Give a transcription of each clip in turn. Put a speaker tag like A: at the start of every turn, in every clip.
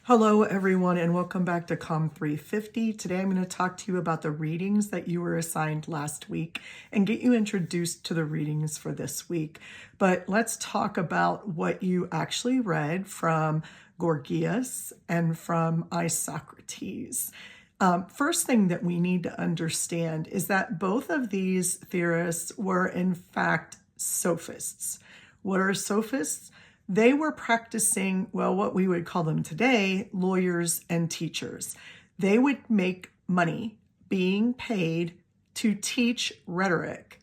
A: Hello, everyone, and welcome back to Com 350. Today, I'm going to talk to you about the readings that you were assigned last week and get you introduced to the readings for this week. But let's talk about what you actually read from Gorgias and from Isocrates. First thing that we need to understand is that both of these theorists were, in fact, sophists. What are sophists? They were practicing, well, what we would call them today, lawyers and teachers. They would make money being paid to teach rhetoric.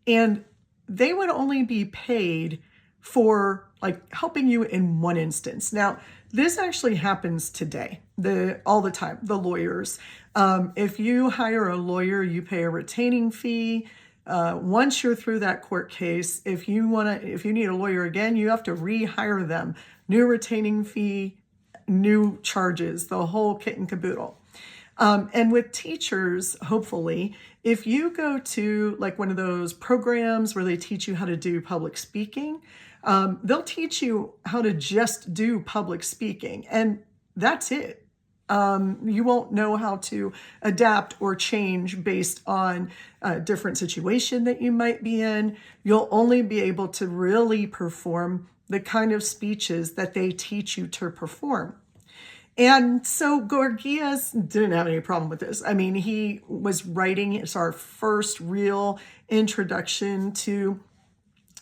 A: And they would only be paid for helping you in one instance. Now, this actually happens today, all the time, the lawyers. If you hire a lawyer, you pay a retaining fee. Once you're through that court case, if you need a lawyer again, you have to rehire them. New retaining fee, new charges, the whole kit and caboodle. And with teachers, hopefully, if you go to one of those programs where they teach you how to do public speaking, they'll teach you how to just do public speaking, and that's it. You won't know how to adapt or change based on a different situation that you might be in. You'll only be able to really perform the kind of speeches that they teach you to perform. And so Gorgias didn't have any problem with this. I mean, he was writing, it's our first real introduction to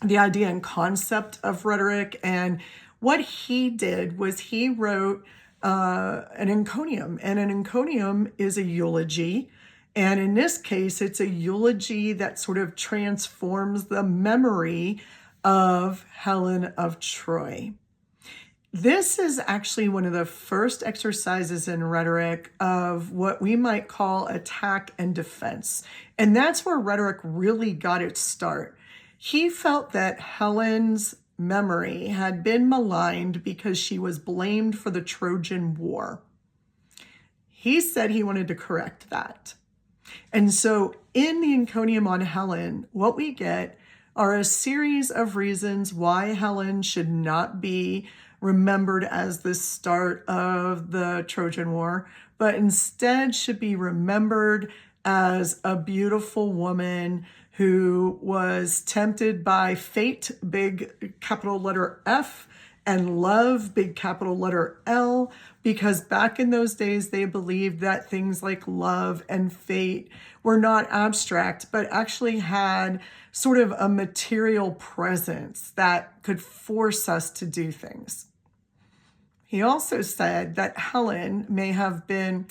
A: the idea and concept of rhetoric. And what he did was he wrote an encomium, and an encomium is a eulogy. And in this case, it's a eulogy that sort of transforms the memory of Helen of Troy. This is actually one of the first exercises in rhetoric of what we might call attack and defense. And that's where rhetoric really got its start. He felt that Helen's memory had been maligned because she was blamed for the Trojan War. He said he wanted to correct that. And so in the encomium on Helen, what we get are a series of reasons why Helen should not be remembered as the start of the Trojan War, but instead should be remembered as a beautiful woman who was tempted by fate, big capital letter F, and love, big capital letter L, because back in those days, they believed that things like love and fate were not abstract, but actually had sort of a material presence that could force us to do things. He also said that Helen may have been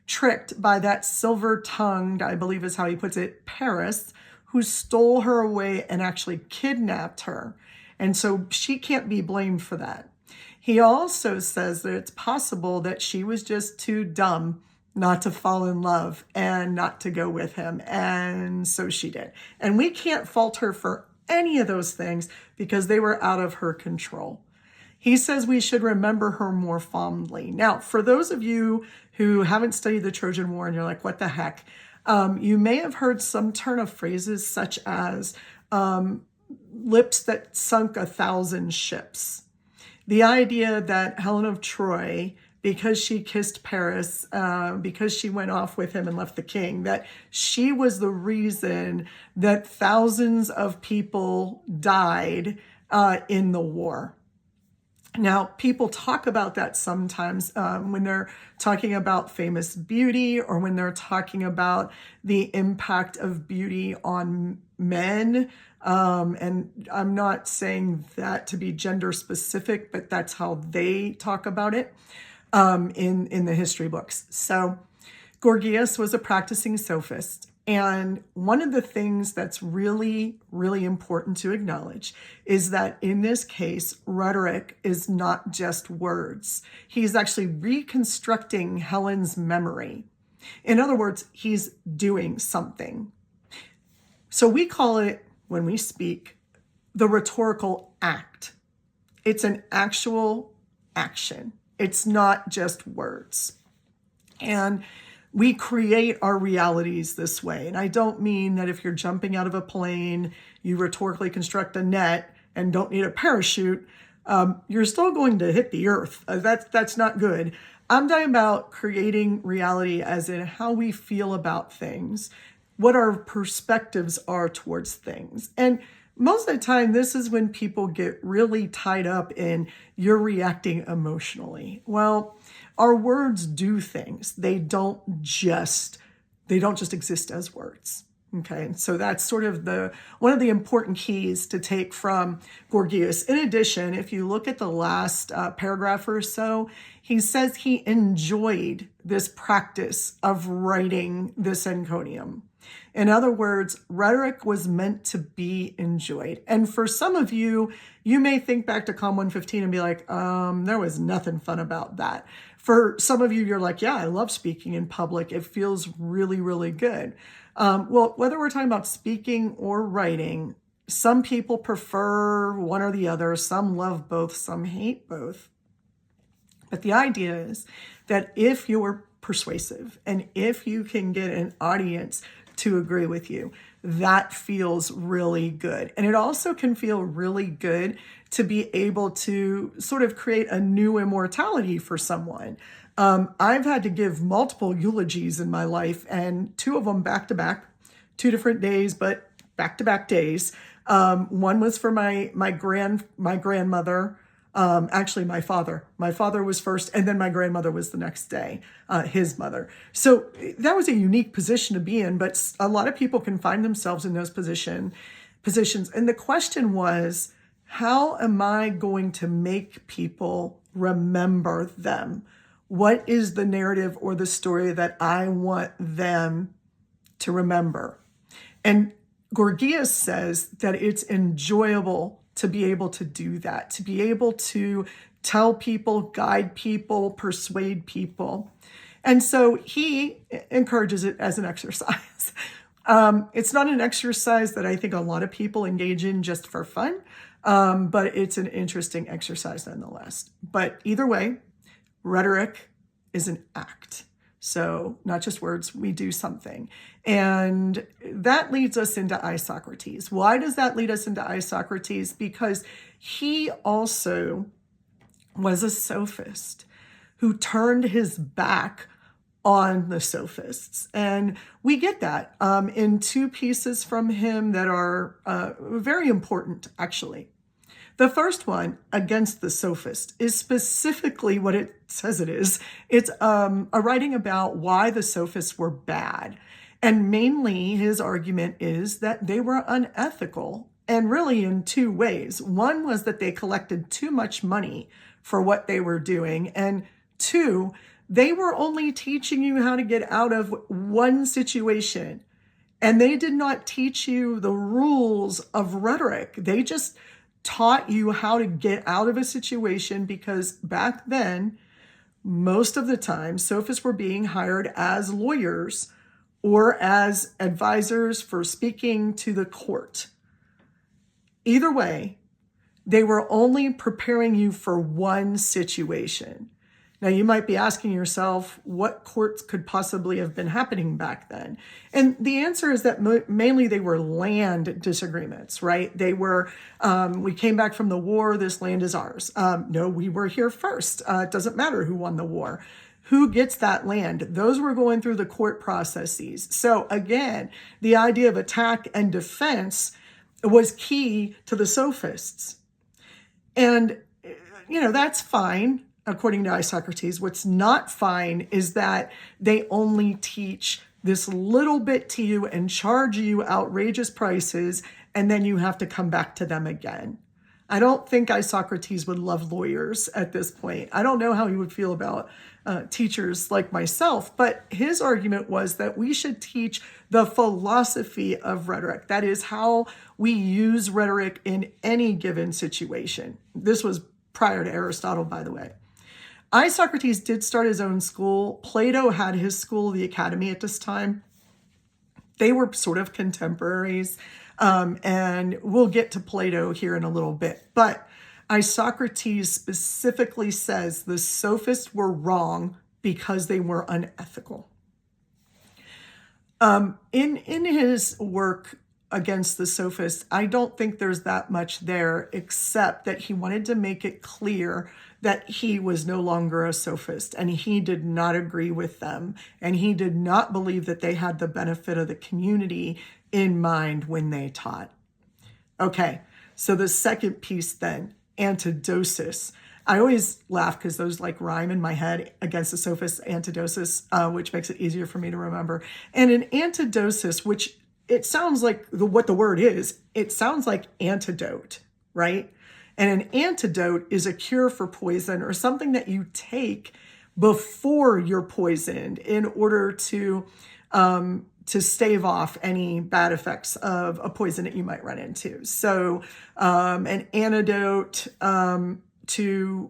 A: tricked by that silver-tongued, I believe is how he puts it, Paris, who stole her away and actually kidnapped her. And so she can't be blamed for that. He also says that it's possible that she was just too dumb not to fall in love and not to go with him. And so she did. And we can't fault her for any of those things because they were out of her control. He says we should remember her more fondly. Now, for those of you who haven't studied the Trojan War and you're like, what the heck? You may have heard some turn of phrases such as lips that sunk 1,000 ships. The idea that Helen of Troy, because she kissed Paris, because she went off with him and left the king, that she was the reason that thousands of people died in the war. Now, people talk about that sometimes when they're talking about famous beauty or when they're talking about the impact of beauty on men. And I'm not saying that to be gender specific, but that's how they talk about it in the history books. So Gorgias was a practicing sophist. And one of the things that's really, really important to acknowledge is that in this case, rhetoric is not just words. He's actually reconstructing Helen's memory. In other words, he's doing something. So we call it, when we speak, the rhetorical act. It's an actual action. It's not just words. And we create our realities this way. And I don't mean that if you're jumping out of a plane, you rhetorically construct a net and don't need a parachute. you're still going to hit the earth. That's not good. I'm talking about creating reality as in how we feel about things, what our perspectives are towards things. And most of the time, this is when people get really tied up in you're reacting emotionally. Well, our words do things. They don't just exist as words. Okay, and so that's sort of one of the important keys to take from Gorgias. In addition, if you look at the last paragraph or so, he says he enjoyed this practice of writing this encomium. In other words, rhetoric was meant to be enjoyed. And for some of you, you may think back to Com 115 and be like, there was nothing fun about that. For some of you, you're like, yeah, I love speaking in public. It feels really, really good. Well, whether we're talking about speaking or writing, some people prefer one or the other. Some love both, some hate both. But the idea is that if you're persuasive and if you can get an audience to agree with you, that feels really good. And it also can feel really good to be able to sort of create a new immortality for someone. I've had to give multiple eulogies in my life, and two of them back to back, 2 different days, but back to back days. One was for my grandmother. Actually, my father. My father was first, and then my grandmother was the next day, his mother. So that was a unique position to be in, but a lot of people can find themselves in those positions. And the question was, how am I going to make people remember them? What is the narrative or the story that I want them to remember? And Gorgias says that it's enjoyable to be able to do that, to be able to tell people, guide people, persuade people. And so he encourages it as an exercise. It's not an exercise that I think a lot of people engage in just for fun, but it's an interesting exercise nonetheless. But either way, rhetoric is an act. So not just words, we do something. And that leads us into Isocrates. Why does that lead us into Isocrates? Because he also was a sophist who turned his back on the sophists. And we get that in 2 pieces from him that are very important, actually. The first one, Against the Sophist, is specifically what it says it is. It's a writing about why the sophists were bad. And mainly his argument is that they were unethical, and really in 2 ways. One was that they collected too much money for what they were doing. And 2, they were only teaching you how to get out of one situation. And they did not teach you the rules of rhetoric. They just taught you how to get out of a situation, because back then, most of the time, sophists were being hired as lawyers or as advisors for speaking to the court. Either way, they were only preparing you for one situation. Now, you might be asking yourself, what courts could possibly have been happening back then? And the answer is that mainly they were land disagreements, right? They were, we came back from the war, this land is ours. No, we were here first. It doesn't matter who won the war. Who gets that land? Those were going through the court processes. So again, the idea of attack and defense was key to the sophists. And, that's fine. According to Isocrates, what's not fine is that they only teach this little bit to you and charge you outrageous prices, and then you have to come back to them again. I don't think Isocrates would love lawyers at this point. I don't know how he would feel about teachers like myself, but his argument was that we should teach the philosophy of rhetoric. That is how we use rhetoric in any given situation. This was prior to Aristotle, by the way. Isocrates did start his own school. Plato had his school, the Academy, at this time. They were sort of contemporaries, and we'll get to Plato here in a little bit. But Isocrates specifically says the sophists were wrong because they were unethical. In his work, against the sophists, I don't think there's that much there, except that he wanted to make it clear that he was no longer a sophist and he did not agree with them. And he did not believe that they had the benefit of the community in mind when they taught. Okay, so the second piece then, antidosis. I always laugh because those like rhyme in my head, against the sophist, antidosis, which makes it easier for me to remember. And an antidosis, which it sounds like what the word is, it sounds like antidote, right? And an antidote is a cure for poison or something that you take before you're poisoned in order to stave off any bad effects of a poison that you might run into. So an antidote to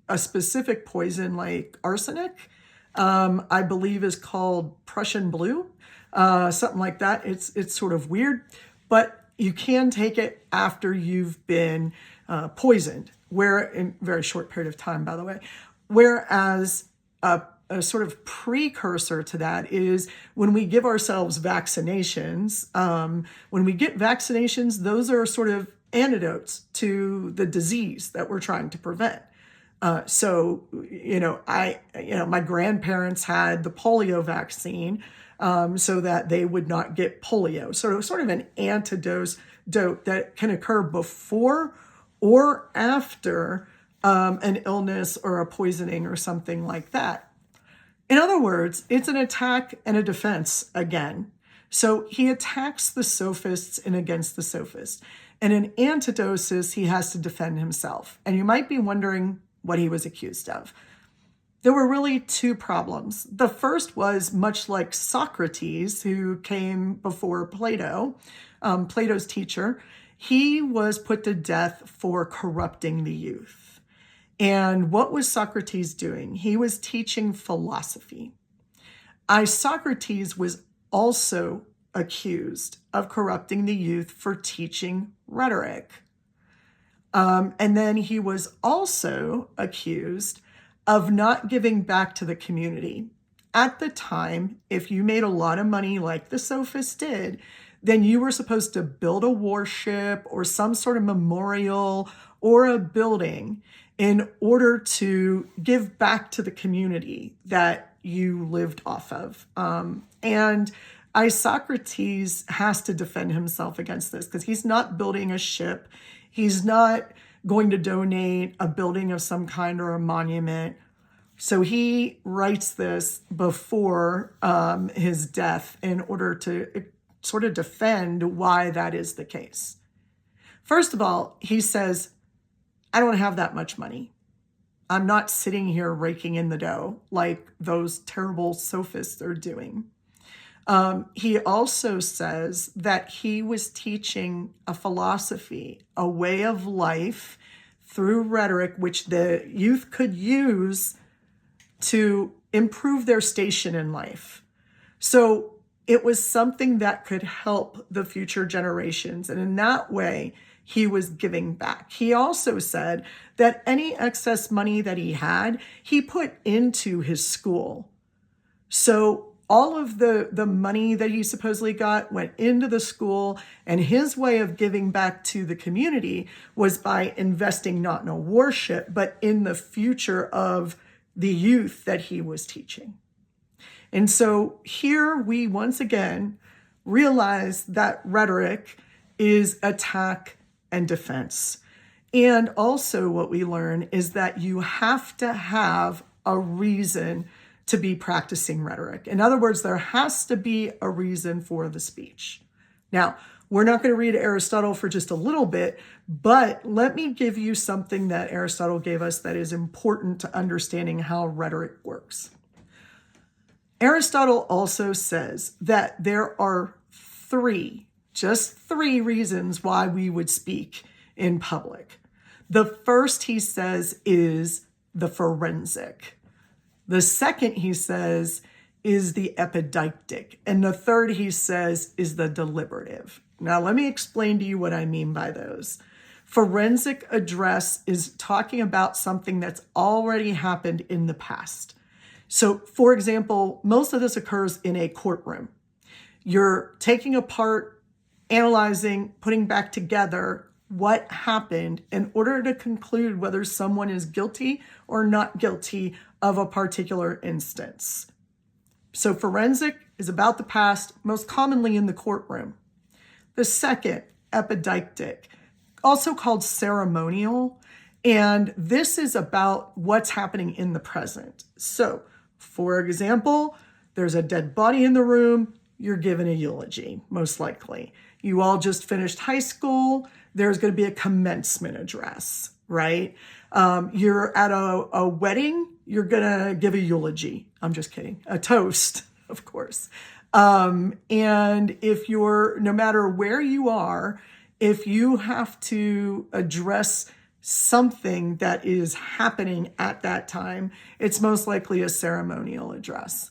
A: a specific poison like arsenic, I believe is called Prussian blue, something like that. It's sort of weird, but you can take it after you've been poisoned, where in a very short period of time, by the way. Whereas a sort of precursor to that is when we give ourselves vaccinations. When we get vaccinations, those are sort of antidotes to the disease that we're trying to prevent. So, my grandparents had the polio vaccine so that they would not get polio. So sort of an antidote that can occur before or after an illness or a poisoning or something like that. In other words, it's an attack and a defense again. So he attacks the sophists and against the sophists. And in antidosis, he has to defend himself. And you might be wondering what he was accused of. There were really two problems. The first was, much like Socrates, who came before Plato, Plato's teacher, he was put to death for corrupting the youth. And what was Socrates doing? He was teaching philosophy. Isocrates was also accused of corrupting the youth for teaching rhetoric. And then he was also accused of not giving back to the community. At the time, if you made a lot of money like the sophists did, then you were supposed to build a warship or some sort of memorial or a building in order to give back to the community that you lived off of. And Isocrates has to defend himself against this because he's not building a ship. He's not going to donate a building of some kind or a monument. So he writes this before his death in order to sort of defend why that is the case. First of all, he says, I don't have that much money. I'm not sitting here raking in the dough like those terrible sophists are doing. He also says that he was teaching a philosophy, a way of life through rhetoric, which the youth could use to improve their station in life. So it was something that could help the future generations. And in that way, he was giving back. He also said that any excess money that he had, he put into his school. So all of the money that he supposedly got went into the school, and his way of giving back to the community was by investing not in a warship, but in the future of the youth that he was teaching. And so here we once again realize that rhetoric is attack and defense. And also what we learn is that you have to have a reason to be practicing rhetoric. In other words, there has to be a reason for the speech. Now, we're not going to read Aristotle for just a little bit, but let me give you something that Aristotle gave us that is important to understanding how rhetoric works. Aristotle also says that there are just three reasons why we would speak in public. The first, he says, is the forensic. The second, he says, is the epideictic. And the third, he says, is the deliberative. Now, let me explain to you what I mean by those. Forensic address is talking about something that's already happened in the past. So, for example, most of this occurs in a courtroom. You're taking apart analyzing, putting back together what happened in order to conclude whether someone is guilty or not guilty of a particular instance. So forensic is about the past, most commonly in the courtroom. The second, epideictic, also called ceremonial, and this is about what's happening in the present. So, for example, there's a dead body in the room, you're given a eulogy, most likely. You all just finished high school, there's going to be a commencement address, right? You're at a wedding, you're going to give a eulogy. I'm just kidding. A toast, of course. And if you're, no matter where you are, if you have to address something that is happening at that time, it's most likely a ceremonial address.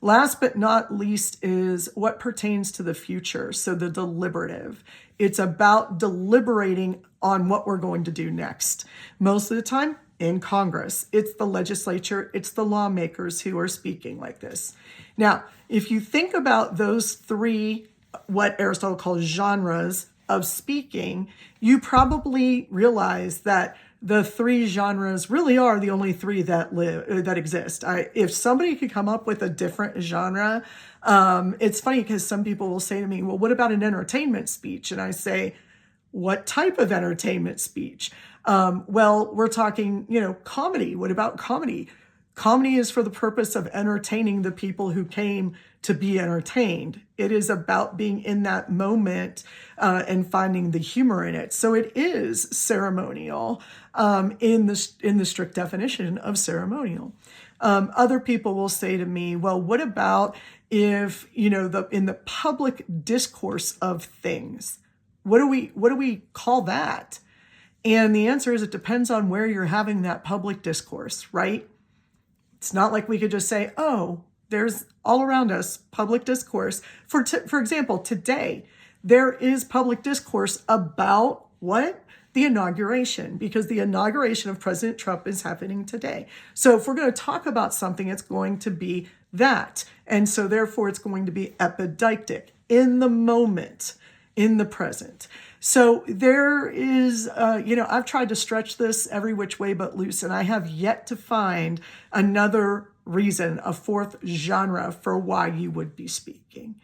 A: Last but not least is what pertains to the future. So the deliberative. It's about deliberating on what we're going to do next. Most of the time in Congress, it's the legislature, it's the lawmakers who are speaking like this. Now, if you think about those three, what Aristotle calls genres of speaking, you probably realize that the three genres really are the only three that exist. If somebody could come up with a different genre, it's funny because some people will say to me, well, what about an entertainment speech? And I say, what type of entertainment speech? Well, we're talking, comedy. What about comedy? Comedy is for the purpose of entertaining the people who came to be entertained. It is about being in that moment and finding the humor in it. So it is ceremonial in the strict definition of ceremonial. Other people will say to me, well, what about if, in the public discourse of things, what do we call that? And the answer is it depends on where you're having that public discourse, right? It's not like we could just say, oh, there's all around us public discourse. For example, today, there is public discourse about what? The inauguration, because the inauguration of President Trump is happening today. So if we're going to talk about something, it's going to be that. And so therefore, it's going to be epideictic, in the moment, in the present. So there is, I've tried to stretch this every which way but loose, and I have yet to find another reason, a fourth genre for why you would be speaking.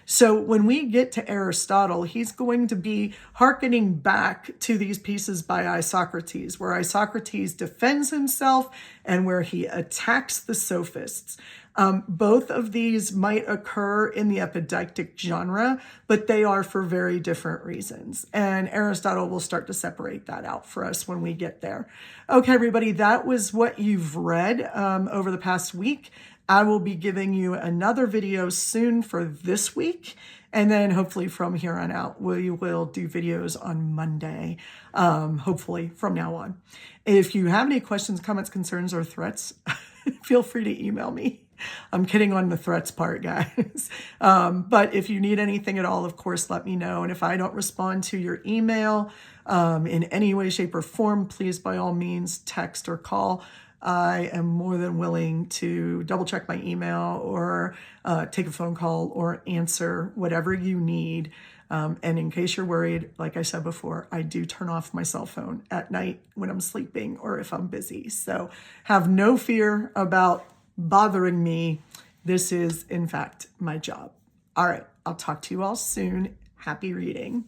A: So when we get to Aristotle, he's going to be hearkening back to these pieces by Isocrates, where Isocrates defends himself and where he attacks the sophists. Both of these might occur in the epideictic genre, but they are for very different reasons. And Aristotle will start to separate that out for us when we get there. Okay, everybody, that was what you've read over the past week. I will be giving you another video soon for this week. And then hopefully from here on out, we will do videos on Monday, hopefully from now on. If you have any questions, comments, concerns, or threats, feel free to email me. I'm kidding on the threats part, guys. But if you need anything at all, of course, let me know. And if I don't respond to your email in any way, shape, or form, please, by all means, text or call. I am more than willing to double check my email or take a phone call or answer whatever you need. And in case you're worried, like I said before, I do turn off my cell phone at night when I'm sleeping or if I'm busy. So have no fear about bothering me. This is, in fact, my job. All right, I'll talk to you all soon. Happy reading.